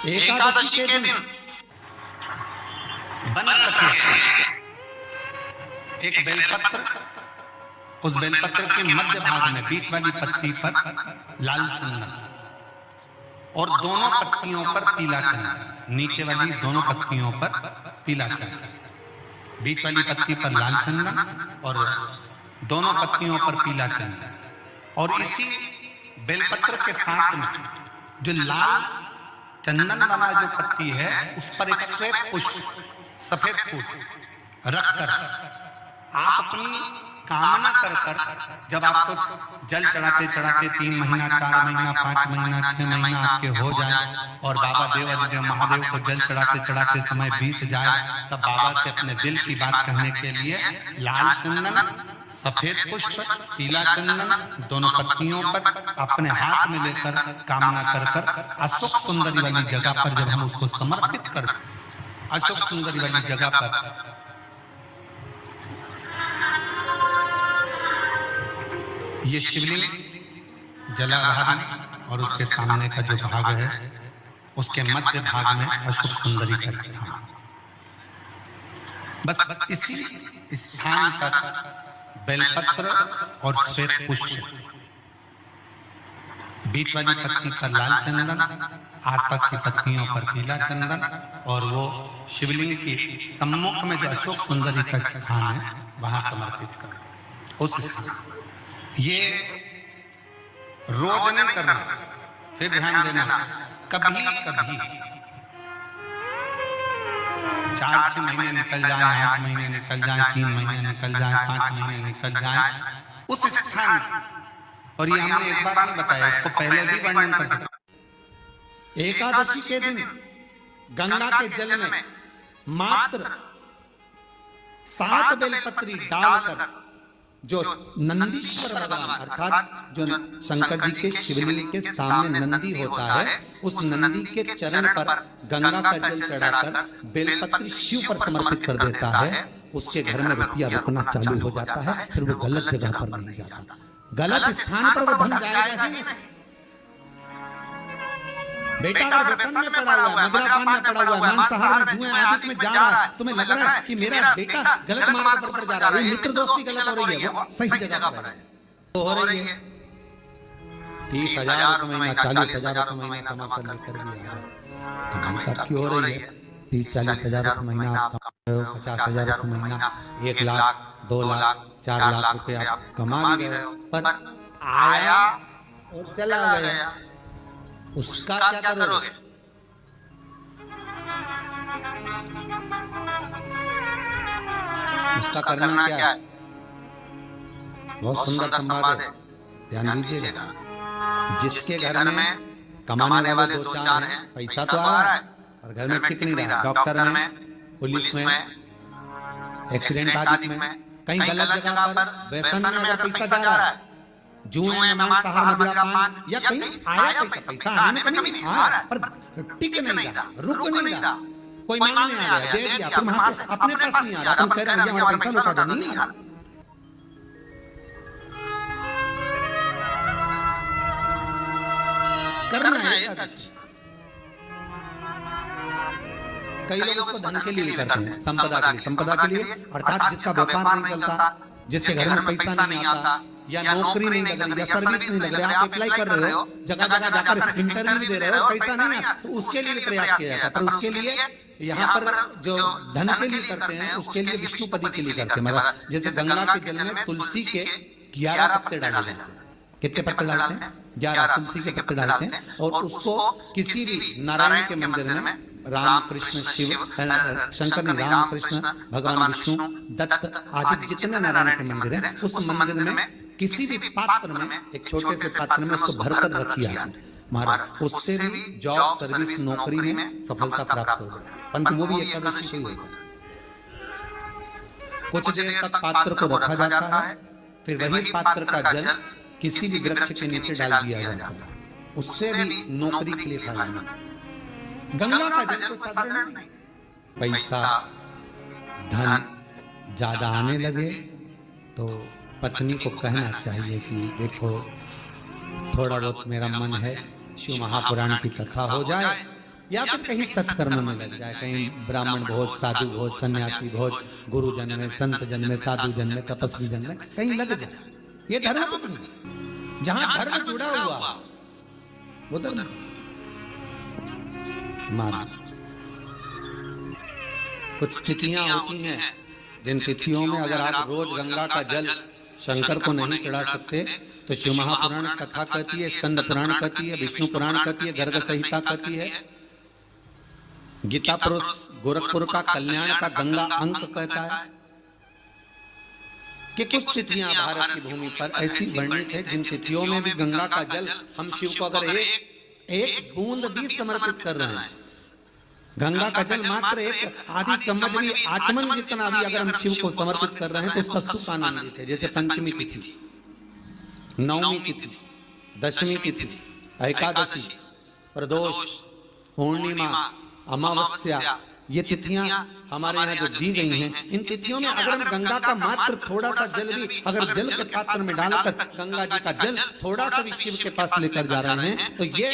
एकादशी के दिन एक बेलपत्र, उस बेलपत्र के मध्य भाग में बीच वाली पत्ती पर लाल चंदन और दोनों पत्तियों पर पीला चंदन, नीचे वाली दोनों पत्तियों पर पीला चंदन, बीच वाली पत्ती पर लाल चंदन और दोनों पत्तियों पर पीला चंदन। और इसी बेलपत्र के साथ में जो लाल चंदन वाला जो पत्ती है उस पर एक श्वेत पुष्प, सफेद फूल रखकर आप अपनी कामना कर जब आपको जल चढ़ाते चढ़ाते 3 महीना, 4 महीना, 5 महीना, 6 महीना आपके हो जाए और बाबा देवाधिदेव महादेव को जल चढ़ाते चढ़ाते समय बीत जाए, तब बाबा से अपने दिल की बात कहने के लिए लाल चंदन, सफेद पुष्प, पीला चंदन दोनों पत्तियों पर अपने हाथ में लेकर कामना कर अशोक सुंदरी वाली जगह पर जब हम उसको समर्पित कर, अशोक सुंदरी वाली जगह पर ये शिवलिंग जलाधारी और उसके सामने का जो भाग है उसके मध्य भाग में अशोक सुंदरी का स्थान, बस इसी स्थान पर बेलपत्र और श्वेत पुष्प, बीच वाली पत्ती पर लाल चंदन, आसपास की पत्तियों पर पीला चंदन और वो शिवलिंग के सम्मुख में जो अशोक सुंदरी का स्थान है वहां समर्पित कर। उस स्थान ये रोज नहीं करना, फिर ध्यान देना, कभी कभी 4-6 महीने निकल जाए, 8 महीने निकल जाए, 3 महीने निकल जाए, 5 महीने निकल जाए उस स्थान, और ये हमने एक बार नहीं बताया, इसको पहले भी वर्णन कर चुके। एकादशी के दिन गंगा के जल में मात्र 7 बेलपत्री डालकर जो नंदीश्वर भगवान अर्थात जो शंकर जी के शिवलिंग के सामने नंदी होता है, उस नंदी के चरण पर गंगा का जल चढ़ाकर बेलपत्री शिव पर समर्पित कर देता है, उसके घर में रुपया रुकना चालू हो जाता है। फिर वो गलत जगह पर नहीं जाता, गलत स्थान पर वो धन जाएगा ही नहीं। बेटा अगर व्यसन में पड़ा हुआ है, मदिरापान में पड़ा हुआ है, मांसाहार में, जुए आदि में जा रहा है, तुम्हें लग रहा है कि मेरा बेटा गलत मार्ग पर जा रहा है, मित्र दोस्ती गलत हो रही है, वो सही जगह पर है तो हो रही है। 30,000 रुपए महीना, 40,000 रुपए महीना कमा कर लेकर भी आ रहा, कमाई आपकी हो रही है। 30-40,000 रुपए महीना आप कमा रहे हो, 50,000 रुपए महीना, 1 लाख, 2 लाख, 4 लाख रुपए आप कमा भी रहे हो, पर आया और चला गया, उसका क्या करोगे? उसका करना क्या है? बहुत सुंदर संवाद है, ध्यान दीजिएगा। जिसके घर में कमाने वाले 2-4 हैं, पैसा तो आ रहा है और घर में टिक नहीं रहा, डॉक्टर में, पुलिस में, एक्सीडेंट आदि में, कहीं गलत जगह पर व्यसन में अगर पैसा जा रहा है, जुए में, मांसाहार, मदिरापान या कहीं आया पैसा आने में कमी नहीं आ रहा, पर टिक नहीं रहा, रुक नहीं रहा, कोई मांगने आ गया, दे दिया, फिर वहां से अपने पास नहीं आ रहा, तुम कह रहे हैं हमारा पैसा लौटा दो, नहीं आ रहा। करना है एकादशी। कई लोग उसको धन के लिए करते हैं, संपदा के लिए अर्थात जिसका व्यापार नहीं चलता, जिसके घर में पैसा नहीं आता या नौकरी नहीं लग रही या सर्विस नहीं लग रही, आप अप्लाई कर रहे हो, जगह जगह जाकर इंटरव्यू दे रहे हो, पैसा नहीं है, तो उसके लिए प्रयास किया जाता है। पर उसके लिए यहाँ पर जो धन के लिए करते हैं उसके लिए विष्णुपदी के लिए करते हैं। मतलब जैसे गंगा के जल में तुलसी के 11 पत्ते डाले जाते हैं। कितने पत्ते डालते हैं? 11 तुलसी के पत्ते डालते हैं और उसको किसी भी नारायण के मंदिर में राम कृष्ण शिव शंकर ने राम कृष्ण भगवान विष्णु दत्त आदि जितने नारायण के मंदिर हैं उस मंदिर में किसी भी पात्र में, एक छोटे से पात्र में उसको भरकर रखिए महाराज, उससे भी जॉब, सर्विस, नौकरी में सफलता प्राप्त होगी। परंतु वो भी एकादशी से ही होगा। कुछ देर तक पात्र को रखा जाता है, फिर वही पात्र का जल किसी भी वृक्ष के नीचे डाल दिया जाता है, उससे भी नौकरी के लिए खाया जाता है। गंगा का जल तो साधारण नहीं, पैसा धन ज्यादा आने लगे तो पत्नी को कहना चाहिए कि देखो थोड़ा बहुत मेरा मन है शिव महापुराण की कथा हो जाए या फिर कहीं सत्कर्म में लग जाए, कहीं ब्राह्मण भोज, साधु भोज, सन्यासी भोज, गुरु जन में, संत जन में, साधु जन में, तपस्वी जन में कहीं लग जाए। ये धर्म पत्नी, जहां धर्म जुड़ा हुआ वो धर्म महाराज। कुछ तिथियां होती हैं जिन तिथियों में अगर आप रोज गंगा का जल शंकर को नहीं चढ़ा सकते तो शिव महापुराण कथा कहती है, स्कंद पुराण कहती है, विष्णु पुराण कहती है, गर्ग संहिता कहती है, गीता पुरुष गोरखपुर का कल्याण का गंगा अंक कहता है कि कुछ तिथियां भारत की भूमि पर ऐसी वर्णित है जिन तिथियों में भी गंगा का जल हम शिव को अगर एक बूंद भी समर्पित कर रहे हैं, गंगा का जल मात्र एक आधी चम्मच भी, आचमन जितना भी अगर हम शिव को समर्पित कर रहे हैं तो उसका सुख आनंदित है। जैसे पंचमी तिथि, नवमी तिथि, दशमी तिथि, एकादशी, प्रदोष, पूर्णिमा, अमावस्या, ये तिथियां हमारे यहाँ जो दी गई हैं, इन तिथियों में अगर हम गंगा का मात्र थोड़ा सा जल भी अगर जल के पात्र में डालकर गंगा जी का जल थोड़ा सा भी शिव के पास लेकर जा रहे हैं तो ये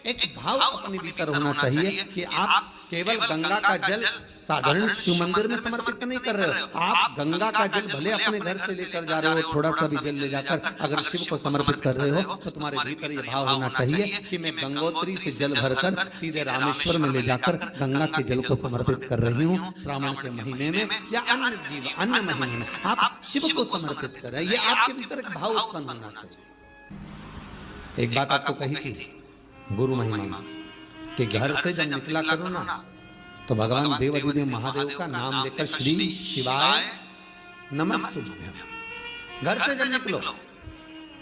एक भाव अपने भीतर होना चाहिए कि आप केवल गंगा का जल साधारण शिव मंदिर में समर्पित नहीं कर रहे हो, आप गंगा का जल भले अपने घर से लेकर जा रहे हो, थोड़ा सा भी जल ले जाकर अगर शिव को समर्पित कर रहे हो तो तुम्हारे भीतर ये भाव होना चाहिए कि मैं गंगोत्री से जल भरकर सीधे रामेश्वर में ले जाकर गंगा के जल को समर्पित कर रही हूँ। श्रावण के महीने में या अन्य महीने में आप शिव को समर्पित कर रहे हैं, ये आपके भीतर एक भाव उत्पन्न होना चाहिए। एक बात आपको कही थी गुरु महिमा कि घर से जब निकला करो ना तो भगवान देवाधिदेव महादेव का नाम लेकर श्री शिवाय नमस्तुभ्यम। घर से जब निकलो,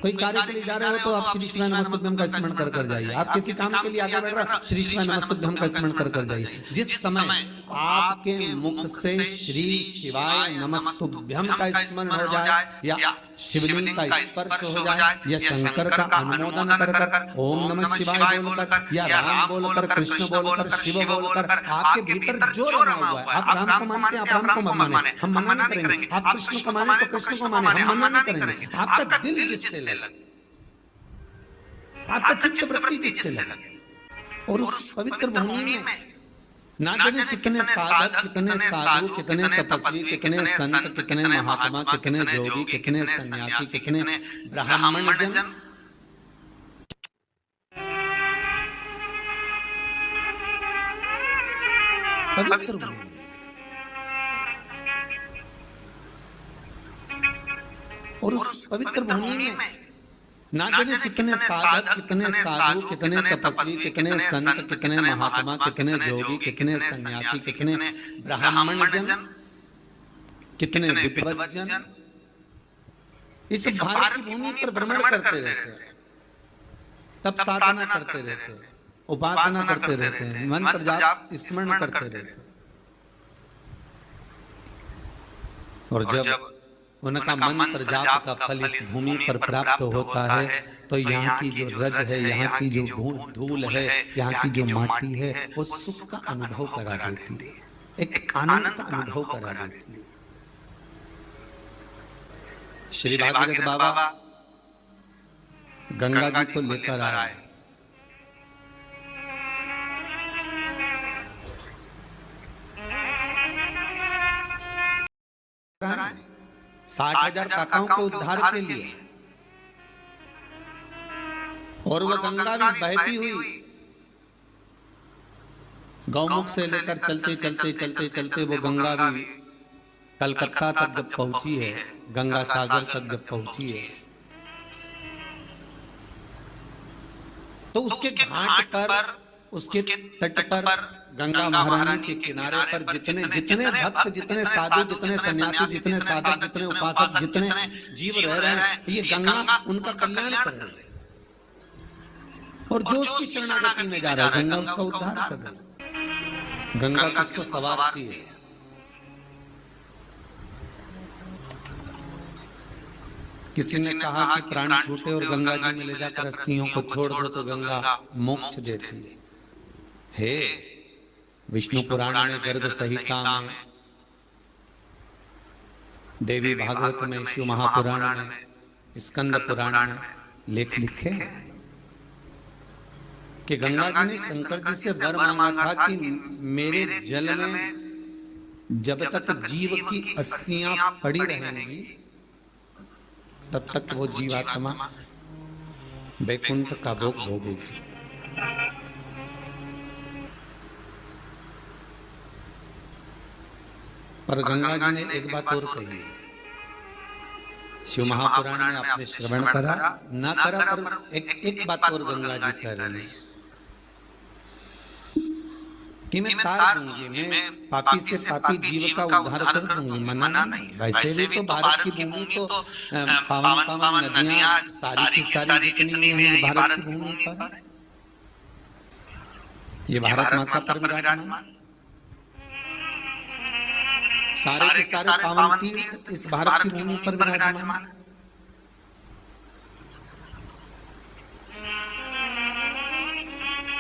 कोई कार्य के लिए जा रहे हो तो आप श्री शिवाय नमस्तुभ्यम का स्मरण कर कर जाइए। आप किसी काम के लिए आगे बढ़ रहे हो, श्री शिवाय नमस्तुभ्यम का स्मरण कर कर जाइए। जिस समय आपके मुख से श्री शिवाय नमस्तुभ्यम का स्मरण हो जाए या शिवलिंग का स्पर्श हो जाए या शंकर का अनुमोदन कर कर ओम नमः शिवाय बोलकर या राम बोलकर, कृष्ण बोलकर, शिव बोलकर, आपके भीतर जो रमा हुआ है, आप राम को मानते हैं, आप राम को माने, हम मना नहीं करेंगे। आप कृष्ण को माने तो कृष्ण को माने, हम मना नहीं करेंगे। आपका दिल जिससे लगे, आपका चित्त वृत्ति जिससे लगे, और उस पवित्र भूमि में ना जाने कितने साधक, कितने साधु, कितने तपस्वी, कितने संत, कितने महात्मा, कितने जोगी, कितने सन्यासी, कितने ब्राह्मण जन पवित्र भूमि, और उस पवित्र भूमि में ना जाने कितने साधक, कितने साधु, कितने तपस्वी, कितने संत, कितने महात्मा, कितने जोगी, कितने सन्यासी, कितने ब्राह्मण जन, कितने विद्वत जन इस भारत की भूमि पर भ्रमण करते रहते हैं, तब साधना करते रहते हैं, उपासना करते रहते हैं, मंत्र जाप स्मरण करते रहते हैं। और जब उनका मंत्र जाप का फल इस भूमि पर प्राप्त होता है तो यहाँ की जो रज है, यहाँ की जो धूल है, यहाँ की जो माटी है, वो सुख का अनुभव करा देती है, एक आनंद का अनुभव करा देती है। श्री भागवत बाबा गंगा जी को लेकर आए, 60,000 काकाओं के उद्धार के लिए, और वह गंगा भी बहती हुई गौमुख से लेकर चलते चलते चलते चलते वो गंगा भी कलकत्ता तक जब पहुंची है, गंगा सागर तक जब पहुंची है, तो उसके घाट पर, उसके तट पर, गंगा महारानी के किनारे पर जितने जितने भक्त, जितने साधु, जितने सन्यासी, जितने साधक, जितने उपासक, जितने जीव रह रहे हैं, ये गंगा उनका कल्याण कर रही है, और जो उसकी शरणागति में जा रहा है गंगा उसका उद्धार कर रही है। गंगा किसको सवारती है? किसी ने कहा कि प्राण छूटे और गंगा जी में ले जाकर अस्थियों को छोड़ दो तो गंगा मोक्ष देती है। हे विष्णु पुराण में, गर्ग संहिता में, देवी भागवत में, शिव महापुराण में, स्कंद पुराण में लेख लिखे हैं कि गंगा जी ने शंकर जी से वर मांगा था कि मेरे जल में जब तक जीव की अस्थियां पड़ी रहेंगी तब तक वो जीवात्मा वैकुंठ का भोग भोगेगी। पर गंगा जी ने एक बात और कही है, शिव महापुराण में आपने श्रवण करा ना करा, पर एक बात और गंगा जी कह रही है कि मैं तार दूंगी, मैं पापी से पापी जीव का उद्धार कर दूंगी, मना नहीं। वैसे भी तो भारत की भूमि तो पावन पावन नदियां सारी की सारी जितनी हैं ये भारत की भूमि पर, ये भारत माता पर विराजमान, सारे के सारे पावन तीर्थ इस भारत की भूमि पर विराजमान।